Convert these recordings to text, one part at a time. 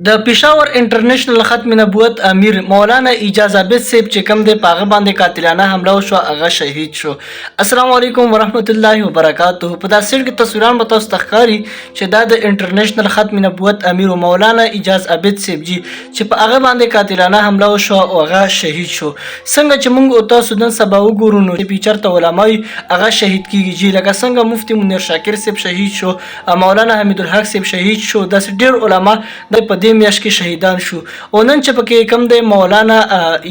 د پېښور انټرنیشنل ختم نبوت امیر مولانا اجاز عابد صاحب چې کوم دی په هغه باندې قاتلانه حمله وشوه، هغه شهید شو. السلام علیکم ورحمت الله وبرکاته. په دا سیټ کې تصویران به تاسو ته ښکاري چې دا د انټرنیشنل ختم نبوت امیر مولانا اجاز عابد صاحب جي چې په هغه باندې قاتلانه حمله وشوه او هغه شهید شو. څنګه چې موږ او تاسو نن سبا وګورو نو چې چېرته علماء هغه شهید کیږي جي، لکه څنګه مفتي منیر شاکر صاحب شهید شو، مولانا حمید الحق صاحب شهید شو، داسې ډېر علما د په دې میاشت کې شهیدان شو. او نن چې پکې کم دی مولانا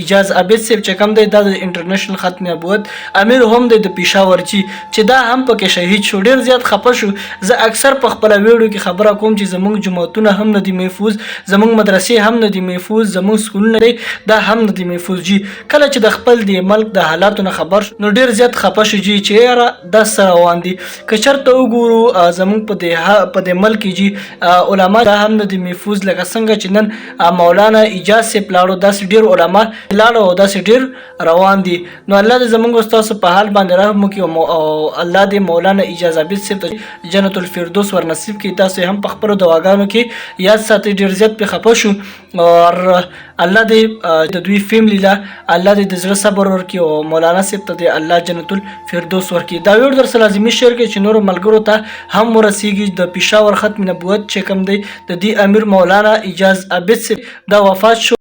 اجاز عابد صاحب چې کم دی دا د انټرنیشنل ختم نبوت امیر هم دی د پېښور چې دا هم پکې شهید شو. ډېر زیات خفه شو. زه اکثر په خپله ویډیو کې خبره کوم چې زموږ جماعتونه هم نه دي محفوظ، زموږ مدرسې هم نه دي محفوظ، زموږ سکولونه دی دا هم نه دي محفوظ جي. کله چې د خپل د ملک د حالاتو نه خبر شو نو ډېر زیات خفه شو جي چې یاره دا څه روان دي. که چېرته وګورو زموږ په دې ملک کې جي علما دا هم نه دي محفوظ، لکه څنګه چې نن مولانا اجاز صاحب لاړو، داسې ډېر علما لاړو او داسې ډېر روان دي. نو الله دې زموږ ستاسو په حال باندې رحم وکړي او الله دې مولانا اجاز عابد صاحب ته جنت الفردوس ورنصیب کړي. تاسو هم په خپلو دعاګانو کې یاد ساتئ. ډېر زیات پرې خفه شو او الله دې د دوی فیملی له الله دې د زړه صبر ورکړي او مولانا صاحب ته دې الله جنت الفردوس ورکړي. دا ویډیو درسره لازمي شیر کړئ چې نورو ملګرو ته هم ورسیږي. د پېښور ختم نبوت چې کوم دی د دې امیر مولانا اجاز عابد صاحب دا وفات شو.